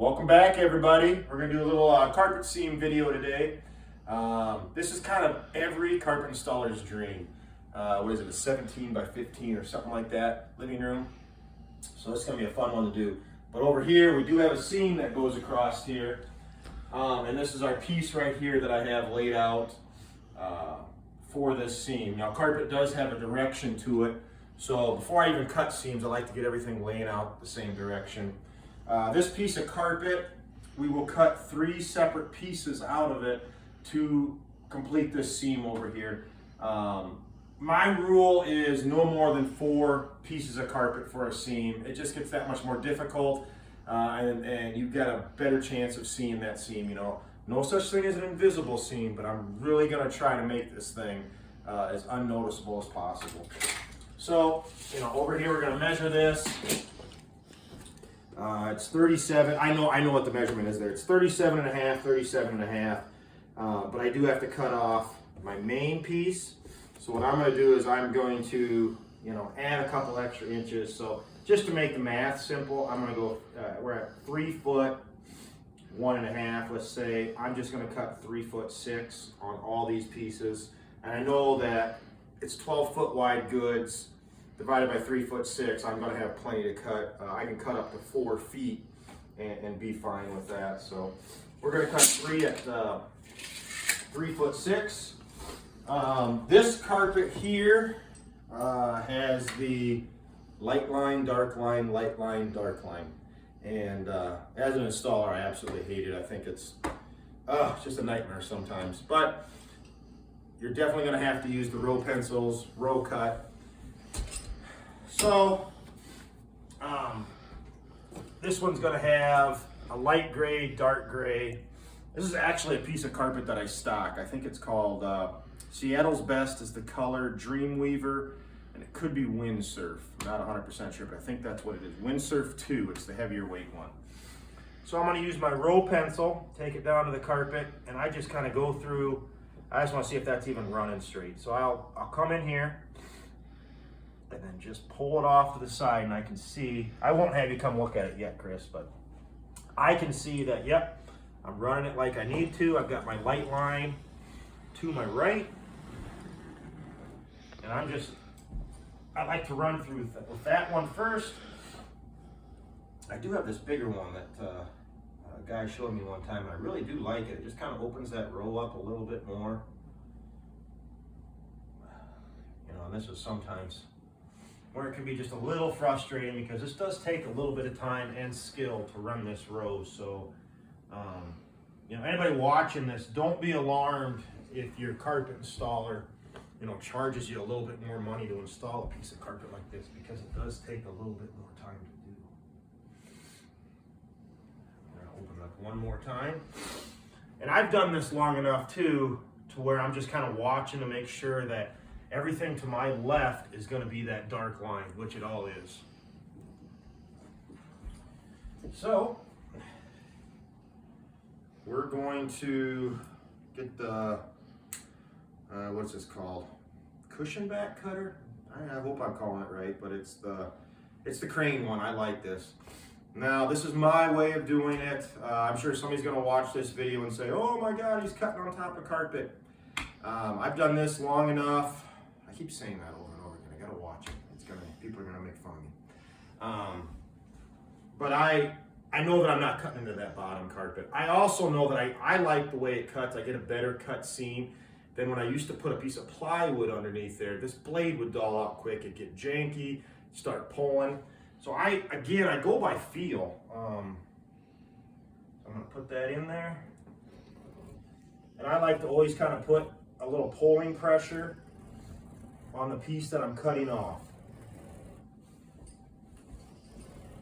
Welcome back, everybody. We're going to do a little carpet seam video today. This is kind of every carpet installer's dream. What is it, a 17 by 15 or something like that living room? So it's going to be a fun one to do. But over here, we do have a seam that goes across here. And this is our piece right here that I have laid out for this seam. Now, carpet does have a direction to it. So before I even cut seams, I like to get everything laying out the same direction. This piece of carpet, we will cut 3 separate pieces out of it to complete this seam over here. My rule is no more than 4 pieces of carpet for a seam. It just gets that much more difficult, and you've got a better chance of seeing that seam. You know, no such thing as an invisible seam, but I'm really going to try to make this thing as unnoticeable as possible. So, you know, over here we're going to measure this. It's 37. I know what the measurement is there. It's 37 and a half, 37 and a half. But I do have to cut off my main piece. So what I'm going to do is I'm going to, you know, add a couple extra inches. So just to make the math simple, I'm going to go, we're at 3 foot, 1.5, let's say. I'm just going to cut 3 foot 6 on all these pieces. And I know that it's 12 foot wide goods. Divided by 3 foot 6, I'm going to have plenty to cut. I can cut up to 4 feet and be fine with that. So we're going to cut 3 at 3 foot 6. This carpet here has the light line, dark line, light line, dark line. And as an installer, I absolutely hate it. I think it's just a nightmare sometimes. But you're definitely going to have to use the row pencils, row cut. So, this one's going to have a light gray, dark gray. This is actually a piece of carpet that I stock. I think it's called Seattle's Best is the color Dreamweaver, and it could be Windsurf. I'm not 100% sure, but I think that's what it is. Windsurf 2, it's the heavier weight one. So I'm going to use my row pencil, take it down to the carpet, and I just kind of go through. I just want to see if that's even running straight. So I'll come in here and then just pull it off to the side, and I can see, I won't have you come look at it yet, Chris, but I can see that, yep, I'm running it like I need to. I've got my light line to my right, and I like to run through with that one first. I do have this bigger one that a guy showed me one time, and I really do like it. It just kind of opens that row up a little bit more. You know, and this is sometimes where it can be just a little frustrating because this does take a little bit of time and skill to run this row. So, you know, anybody watching this, don't be alarmed if your carpet installer, you know, charges you a little bit more money to install a piece of carpet like this, because it does take a little bit more time to do. I'm gonna open it up one more time. And I've done this long enough too, to where I'm just kind of watching to make sure that everything to my left is going to be that dark line, which it all is. So, we're going to get the, what's this called? Cushion back cutter? I hope I'm calling it right, but it's the crane one. I like this. Now, this is my way of doing it. I'm sure somebody's going to watch this video and say, oh my God, he's cutting on top of carpet. I've done this long enough. I keep saying that over and over again. I gotta watch it. People are gonna make fun of me. But I know that I'm not cutting into that bottom carpet. I also know that I like the way it cuts. I get a better cut seam than when I used to put a piece of plywood underneath there. This blade would dull out quick. It'd get janky, start pulling. So I go by feel. I'm gonna put that in there. And I like to always kind of put a little pulling pressure on the piece that I'm cutting off.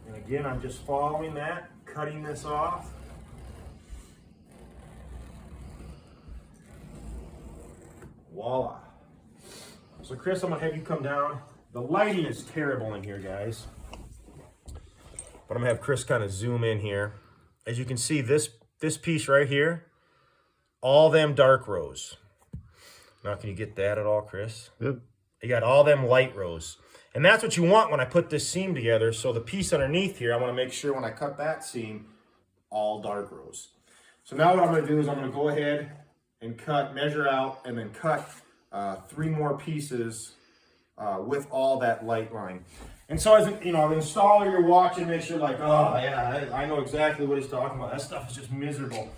And again, I'm just following that, cutting this off. Voila. So Chris, I'm gonna have you come down. The lighting is terrible in here, guys. But I'm gonna have Chris kind of zoom in here. As you can see, this piece right here, all them dark rows. Now, can you get that at all, Chris? Yep. You got all them light rows. And that's what you want when I put this seam together. So the piece underneath here, I want to make sure when I cut that seam, all dark rows. So now what I'm going to do is I'm going to go ahead and measure out, and then cut 3 more pieces with all that light line. And so as an installer, you're watching this, you're like, oh yeah, I know exactly what he's talking about. That stuff is just miserable.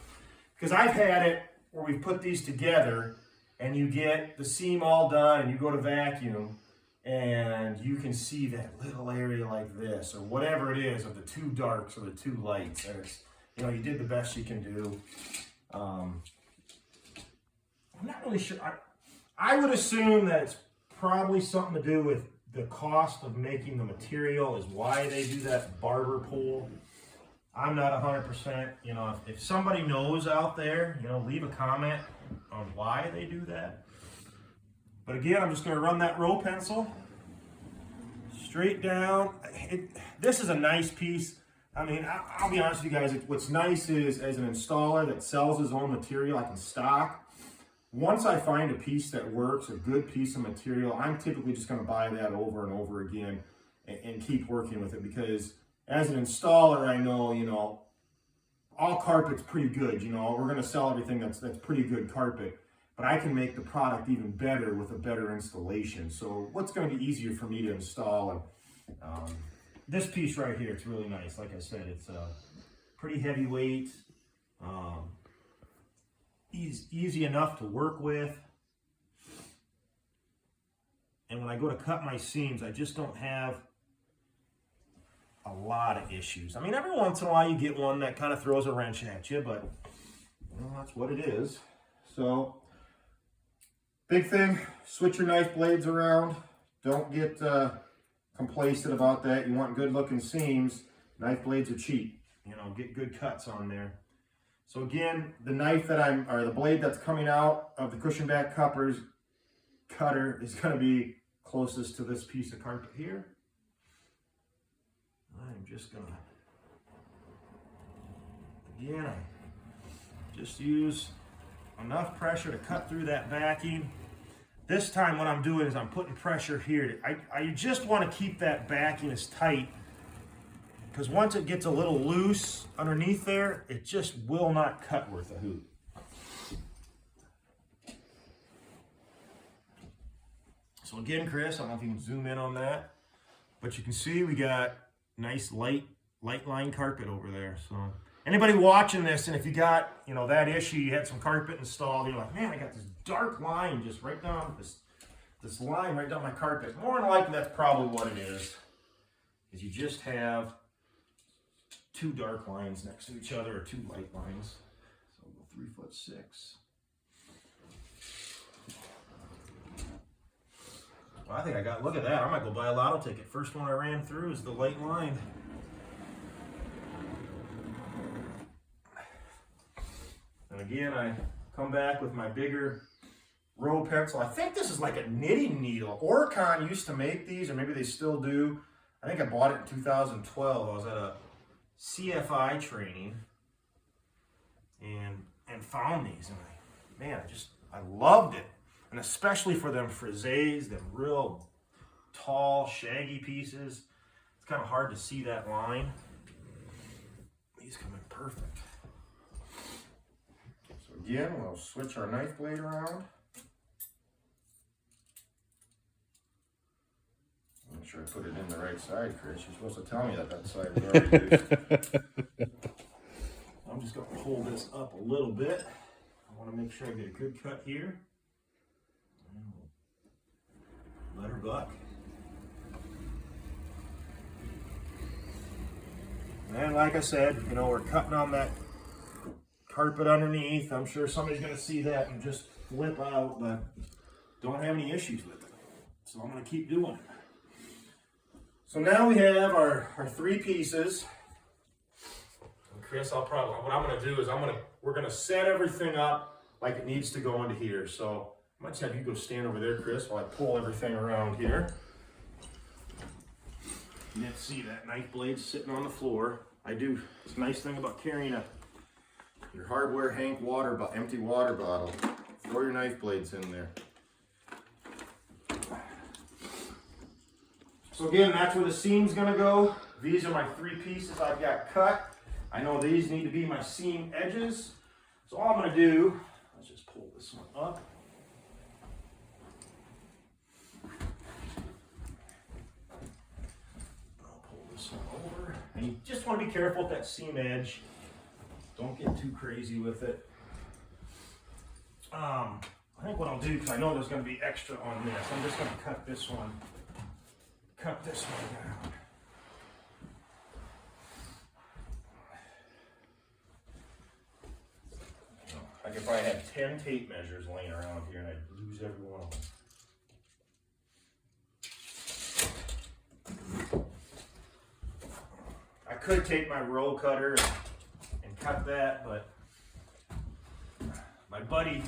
Because I've had it where we put these together and you get the seam all done and you go to vacuum and you can see that little area like this, or whatever it is, of the 2 darks or the 2 lights. And it's, you did the best you can do. I'm not really sure. I would assume that it's probably something to do with the cost of making the material is why they do that barber pole. I'm not 100%. If somebody knows out there, leave a comment on why they do that. But again, I'm just going to run that row pencil straight down. This is a nice piece. I mean, I'll be honest with you guys, what's nice is, as an installer that sells his own material, I can stock. Once I find a piece that works, a good piece of material, I'm typically just going to buy that over and over again and keep working with it, because as an installer, I know, all carpet's pretty good. We're going to sell everything that's pretty good carpet, but I can make the product even better with a better installation. So what's going to be easier for me to install? And this piece right here, it's really nice. Like I said, it's pretty heavyweight. Easy enough to work with. And when I go to cut my seams, I just don't have a lot of issues. I mean, every once in a while you get one that kind of throws a wrench at you, but that's what it is. So, big thing, switch your knife blades around. Don't get complacent about that. You want good looking seams. Knife blades are cheap. Get good cuts on there. So again, the the blade that's coming out of the cushion back cutter is going to be closest to this piece of carpet here. I'm just going to, again, I just use enough pressure to cut through that backing. This time what I'm doing is I'm putting pressure here. I just want to keep that backing as tight, because once it gets a little loose underneath there, it just will not cut worth a hoot. So again, Chris, I don't know if you can zoom in on that, but you can see we got nice light line carpet over there. So anybody watching this, and if you got, that issue, you had some carpet installed, you're like, man, I got this dark line just right down, this line right down my carpet. More than likely, that's probably what it is you just have 2 dark lines next to each other, or 2 light lines. So we'll go 3'6". Well, I think I got, look at that. I might go buy a lotto ticket. First one I ran through is the light line. And again, I come back with my bigger row pencil. I think this is like a knitting needle. Oricon used to make these, or maybe they still do. I think I bought it in 2012. I was at a CFI training and found these, and I loved it. And especially for them frizzes, them real tall, shaggy pieces. It's kind of hard to see that line. These come in perfect. So again, we'll switch our knife blade around. Make sure I put it in the right side, Chris. You're supposed to tell me that side was already used. I'm just going to pull this up a little bit. I want to make sure I get a good cut here. Let her buck. And like I said, we're cutting on that carpet underneath. I'm sure somebody's going to see that and just flip out, but don't have any issues with it. So I'm going to keep doing it. So now we have our 3 pieces. And Chris, what I'm going to do is we're going to set everything up like it needs to go into here. So I might just have you go stand over there, Chris, while I pull everything around here. You can see that knife blade sitting on the floor. It's a nice thing about carrying your hardware Hank empty water bottle. Throw your knife blades in there. So again, that's where the seam's gonna go. These are my 3 pieces I've got cut. I know these need to be my seam edges. So all I'm going to do, let's just pull this one up. I'll pull this one over. And you just want to be careful with that seam edge. Don't get too crazy with it. I think what I'll do, because I know there's going to be extra on this, I'm just going to cut this one down. I could probably have 10 tape measures laying around here and I'd lose every one of them. I could take my roll cutter and cut that, but my buddy,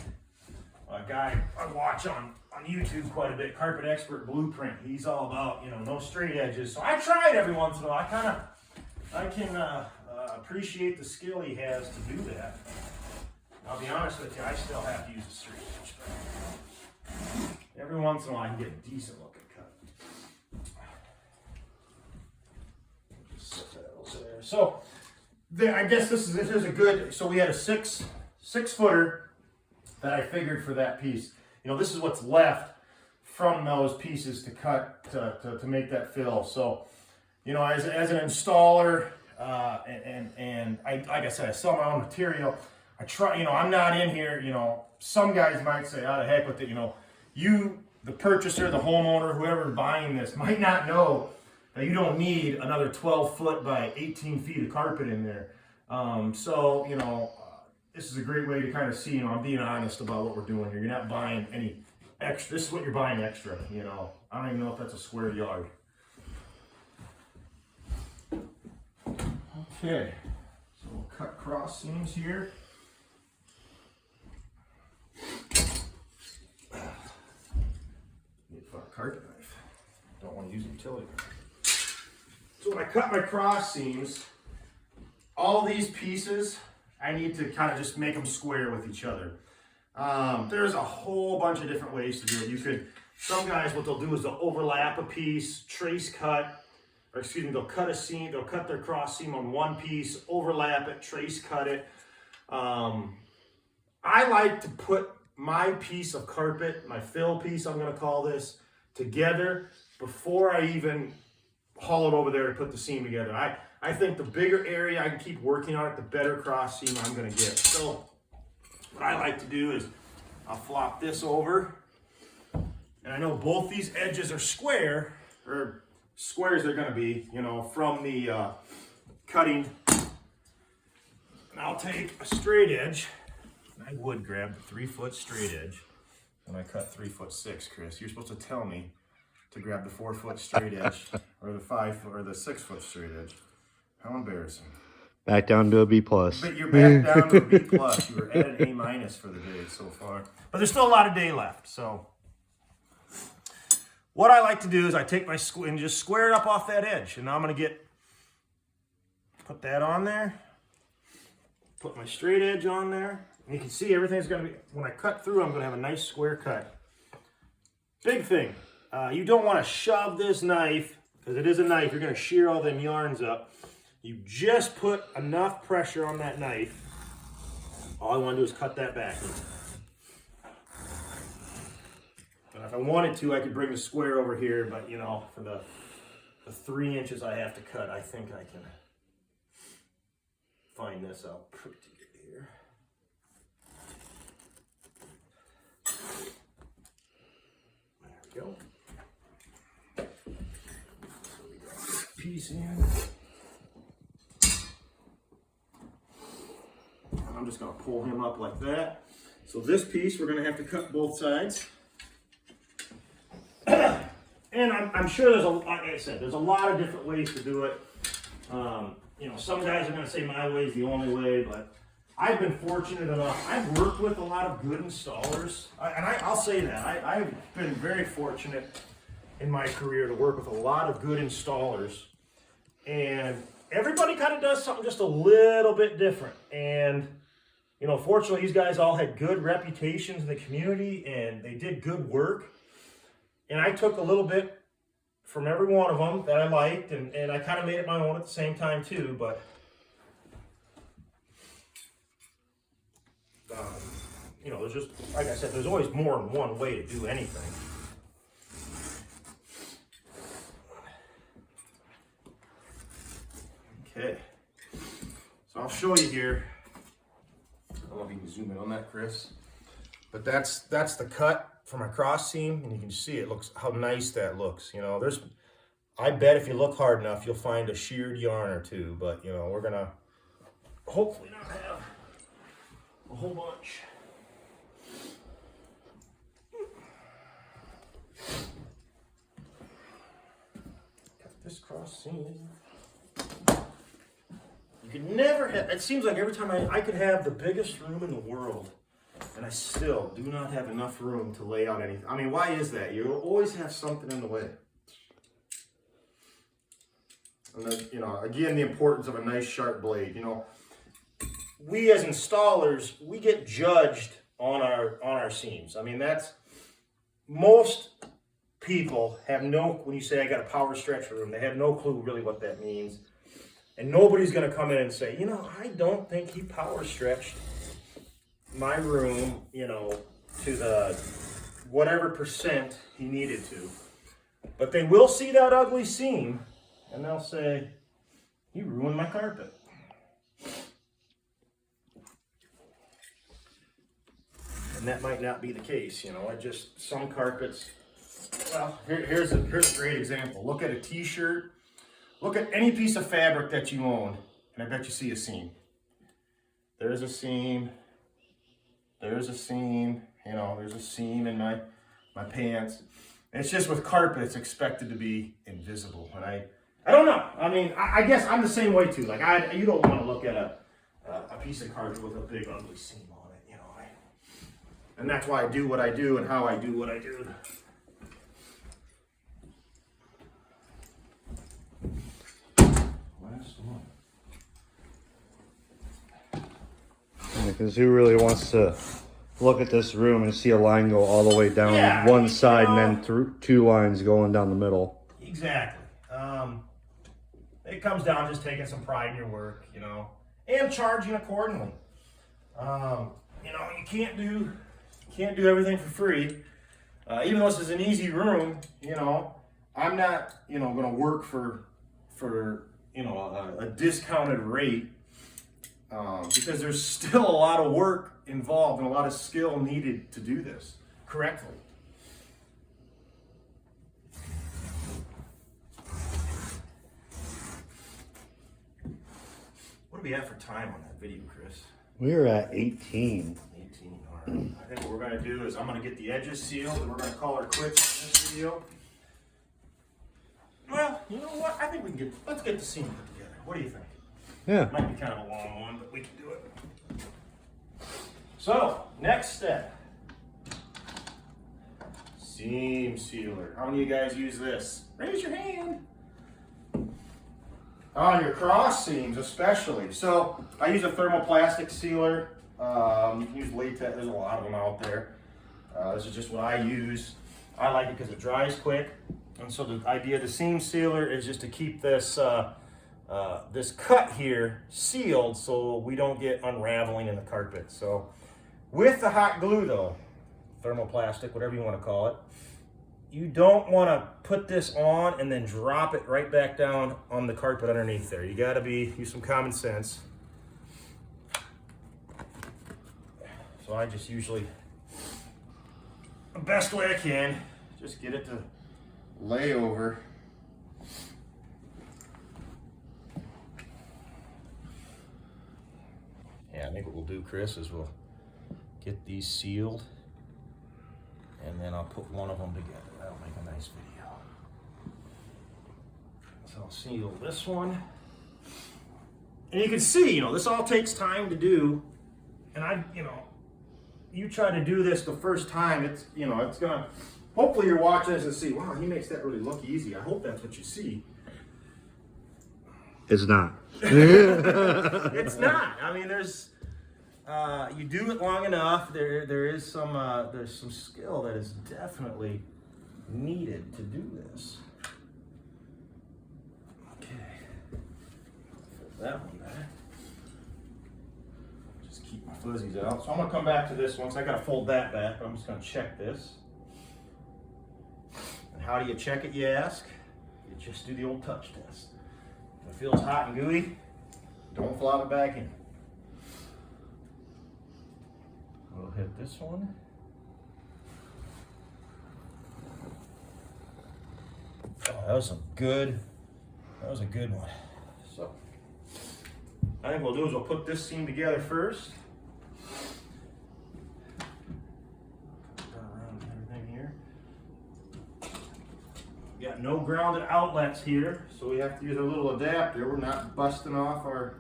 a guy I watch on YouTube quite a bit, Carpet Expert Blueprint, he's all about, no straight edges. So I try it every once in a while. I can appreciate the skill he has to do that. I'll be honest with you, I still have to use a straight edge, but every once in a while I can get a decent looking cut. Just set that over there. So I guess this is a good, so we had a six footer that I figured for that piece. This is what's left from those pieces to cut to make that fill. So, as an installer, and like I said, I sell my own material. I try, I'm not in here, some guys might say, oh, the heck with it, you, the purchaser, the homeowner, whoever buying this might not know that you don't need another 12 foot by 18 feet of carpet in there. This is a great way to kind of see, I'm being honest about what we're doing here. You're not buying any extra. This is what you're buying extra, I don't even know if that's a square yard. Okay, so we'll cut cross seams here. Need a carpet knife. Don't want to use a utility knife. So when I cut my cross seams, all these pieces, I need to kind of just make them square with each other. There's a whole bunch of different ways to do it. Some guys, what they'll do is they'll overlap a piece, trace cut, they'll cut a seam, they'll cut their cross seam on one piece, overlap it, trace cut it. I like to put my piece of carpet, my fill piece, I'm gonna call this, together before I even haul it over there to put the seam together. I think the bigger area I can keep working on it, the better cross seam I'm gonna get. So what I like to do is I'll flop this over, and I know both these edges are square, or square as they're gonna be, from the cutting. And I'll take a straight edge. I would grab the 3 foot straight edge when I cut 3'6", Chris. You're supposed to tell me to grab the 4 foot straight edge or the 5 foot or the 6 foot straight edge. How embarrassing. Back down to a B+. But you're back down to a B+. You were at an A- for the day so far. But there's still a lot of day left. So what I like to do is I take my and just square it up off that edge. And now I'm going to put that on there. Put my straight edge on there. And you can see everything's going to be, when I cut through, I'm going to have a nice square cut. Big thing, you don't want to shove this knife, because it is a knife, you're going to shear all them yarns up. You just put enough pressure on that knife. All I want to do is cut that back. And if I wanted to, I could bring the square over here, but for the 3 inches I have to cut, I think I can find this out pretty good here. There we go. So we got this piece in. And I'm just going to pull him up like that. So this piece, we're going to have to cut both sides. And I'm sure like I said, there's a lot of different ways to do it. Some guys are going to say my way is the only way, but I've been fortunate enough. I've worked with a lot of good installers, and I'll say that. I've been very fortunate in my career to work with a lot of good installers, and everybody kind of does something just a little bit different. And fortunately, these guys all had good reputations in the community, and they did good work. And I took a little bit from every one of them that I liked, and I kind of made it my own at the same time too. But you know, there's just, like I said, there's always more than one way to do anything. Okay, so I'll show you here. I don't know if you can zoom in on that, Chris, but that's the cut for my cross seam, and you can see it looks, how nice that looks. You know, there's, I bet if you look hard enough, you'll find a sheared yarn or two, but you know, we're gonna hopefully not have a whole bunch. Cut this cross seam. You can never have, it seems like every time I could have the biggest room in the world, and I still do not have enough room to lay out anything. I mean, why is that? You always have something in the way. And then, you know, again, the importance of a nice sharp blade. You know, we as installers, we get judged on our seams. I mean, that's, most people have no, when you say I got a power stretch room, they have no clue really what that means. And nobody's going to come in and say, you know, I don't think he power stretched my room, you know, to the whatever percent he needed to. But they will see that ugly seam and they'll say, he ruined my carpet. And that might not be the case, you know. I just, some carpets, well, here's a great example. Look at a t-shirt. Look at any piece of fabric that you own, and I bet you see a seam. There's a seam. There's a seam. You know, there's a seam in my pants. And it's just with carpet, it's expected to be invisible. And I don't know. I mean, I guess I'm the same way too. Like, you don't want to look at a piece of carpet with a big ugly seam on it. You know, and that's why I do what I do and how I do what I do. Because who really wants to look at this room and see a line go all the way down one side, you know, and then through 2 lines going down the middle? Exactly. It comes down to just taking some pride in your work, you know, and charging accordingly. You know, you can't do everything for free. Even though this is an easy room, you know, I'm not, you know, going to work for you know, a discounted rate. Because there's still a lot of work involved and a lot of skill needed to do this correctly. What do we have for time on that video, Chris? We're at 18. 18, all right. I think what we're going to do is I'm going to get the edges sealed and we're going to call her quits on this video. Well, you know what? I think we can let's get the seam put together. What do you think? Yeah. Might be kind of a long one, but we can do it. So, next step. Seam sealer. How many of you guys use this? Raise your hand. On your cross seams especially. So, I use a thermoplastic sealer. You can use latex. There's a lot of them out there. This is just what I use. I like it because it dries quick. And so the idea of the seam sealer is just to keep this this cut here sealed so we don't get unraveling in the carpet. So with the hot glue though, thermoplastic, whatever you want to call it, you don't want to put this on and then drop it right back down on the carpet underneath there. You got to use some common sense. So I just usually, the best way I can, just get it to lay over. Yeah, I think what we'll do, Chris, is we'll get these sealed and then I'll put one of them together. That'll make a nice video. So I'll seal this one. And you can see, you know, this all takes time to do. And you try to do this the first time, it's, you know, it's gonna, hopefully you're watching this and see, wow, he makes that really look easy. I hope that's what you see. It's not. It's not. I mean, there's, you do it long enough, there's some skill that is definitely needed to do this. Okay. Put that one back. Just keep my fuzzies out. So I'm gonna come back to this once. I gotta fold that back, but I'm just gonna check this. And how do you check it, you ask? You just do the old touch test. If it feels hot and gooey, don't flop it back in. We'll hit this one. Oh, that was a good one. So, I think what we'll do is we'll put this seam together first. Around everything here. We got no grounded outlets here, so we have to use a little adapter. We're not busting off our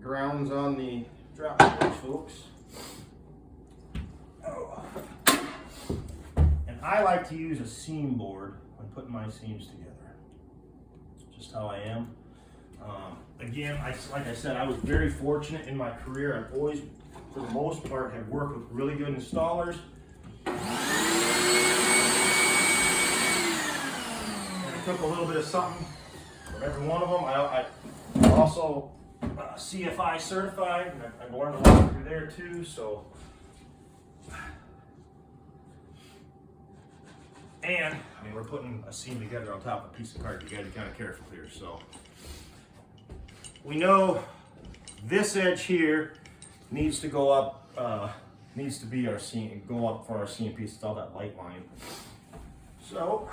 grounds on the drop switch, folks. Oh. And I like to use a seam board when putting my seams together. Just how I am. Again, like I said, I was very fortunate in my career. I've always, for the most part, have worked with really good installers. And I took a little bit of something from every one of them. I'm also CFI certified, and I've learned a lot through there too. So, and I mean, we're putting a seam together on top of a piece of card. You got to be kind of careful here. So, we know this edge here needs to go up. Needs to be our seam, go up for our seam piece. It's all that light line. So,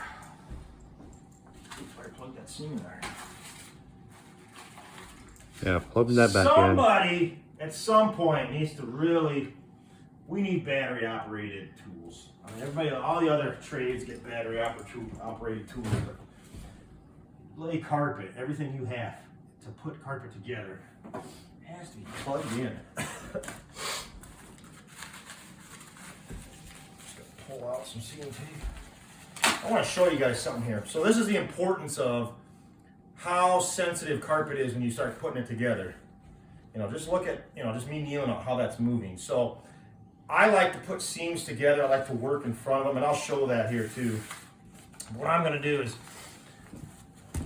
I plug that seam in there. Yeah, plug that back in. Somebody at some point needs to really, we need battery operated tools. I mean, everybody, all the other trades get battery operated tools, but lay carpet, everything you have to put carpet together has to be plugged in. Just gonna pull out some seam tape. I want to show you guys something here. So this is the importance of how sensitive carpet is when you start putting it together. You know, just look at, you know, just me kneeling on how that's moving. So I like to put seams together. I like to work in front of them, and I'll show that here too. What I'm going to do is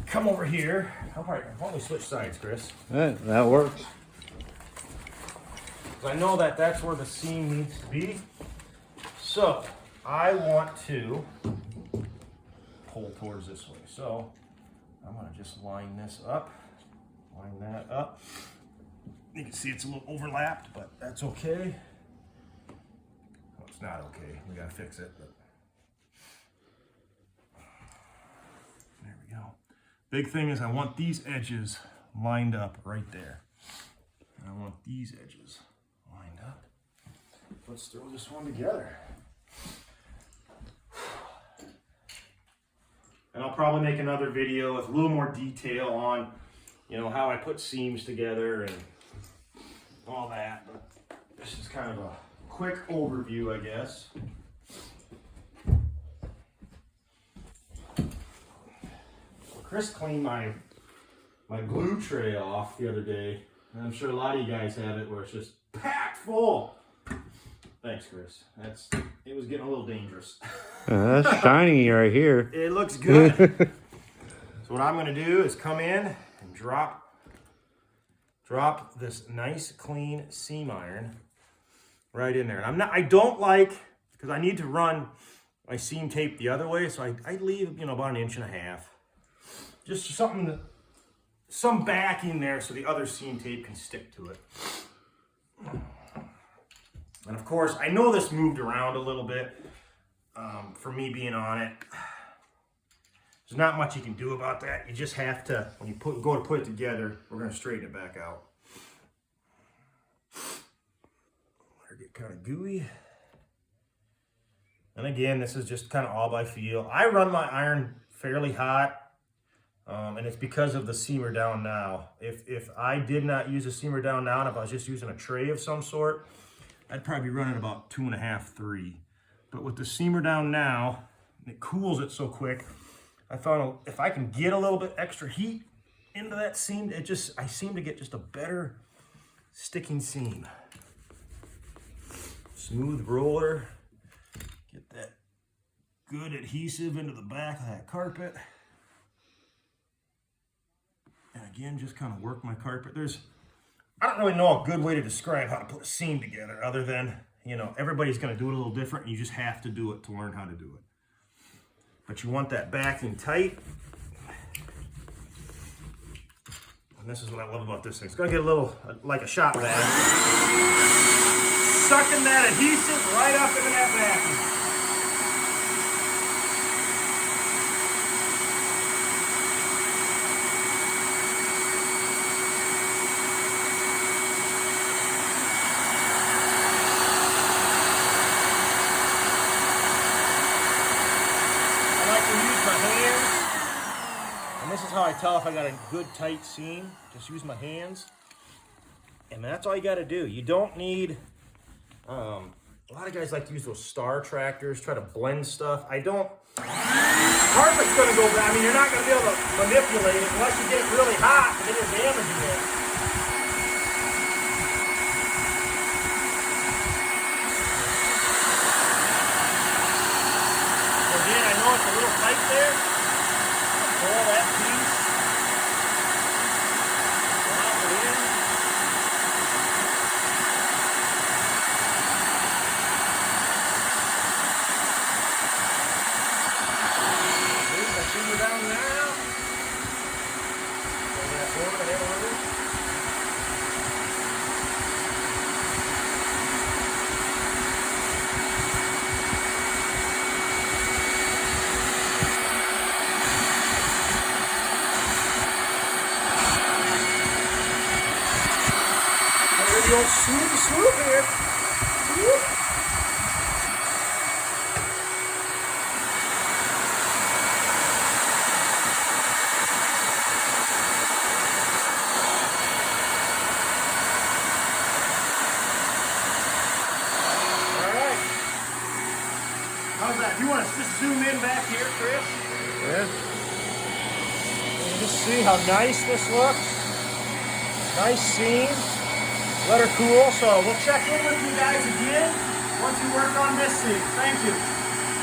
come over here. Why don't we switch sides, Chris? That works. I know that that's where the seam needs to be. So I want to pull towards this way. So I'm going to just line this up, line that up. You can see it's a little overlapped, but that's okay. Well, it's not okay. We got to fix it. But there we go. Big thing is I want these edges lined up right there. And I want these edges lined up. Let's throw this one together. And I'll probably make another video with a little more detail on, you know, how I put seams together and all that. But this is kind of a quick overview, I guess. Chris cleaned my glue tray off the other day. And I'm sure a lot of you guys have it where it's just packed full. Thanks, Chris. It was getting a little dangerous. That's shiny right here. It looks good. So what I'm going to do is come in and drop this nice clean seam iron right in there. And I don't like, because I need to run my seam tape the other way, so I leave, you know, about 1.5 inches. Just something, some backing there so the other seam tape can stick to it. And of course, I know this moved around a little bit for me being on it. There's not much you can do about that. You just have to, when you go to put it together, we're going to straighten it back out. Let it get kind of gooey. And again, this is just kind of all by feel. I run my iron fairly hot, and it's because of the seamer down now. If I did not use a seamer down now, and if I was just using a tray of some sort, I'd probably be running about 2.5, 3. But with the seamer down now, it cools it so quick. I thought if I can get a little bit extra heat into that seam, I seem to get just a better sticking seam. Smooth roller, get that good adhesive into the back of that carpet. And again, just kind of work my carpet. I don't really know a good way to describe how to put a seam together other than, you know, everybody's going to do it a little different, and you just have to do it to learn how to do it. But you want that backing tight. And this is what I love about this thing. It's going to get a little like a shop vac. Sucking that adhesive right up into that backing. This is how I tell if I got a good tight seam. Just use my hands. And that's all you got to do. You don't need, a lot of guys like to use those star tractors, try to blend stuff. I don't, carpet's going to go bad. I mean, you're not going to be able to manipulate it unless you get it really hot and then you're damaging it. Again, I know it's a little tight there. Pull that piece, drop it in. Move my finger down now. Bring that forward and over. The old swoop here. Whoop. All right. How's that? You want to just zoom in back here, Chris? Yeah. You just see how nice this looks. Nice seam. Let her cool, so we'll check in with you guys again once we work on this seam. Thank you.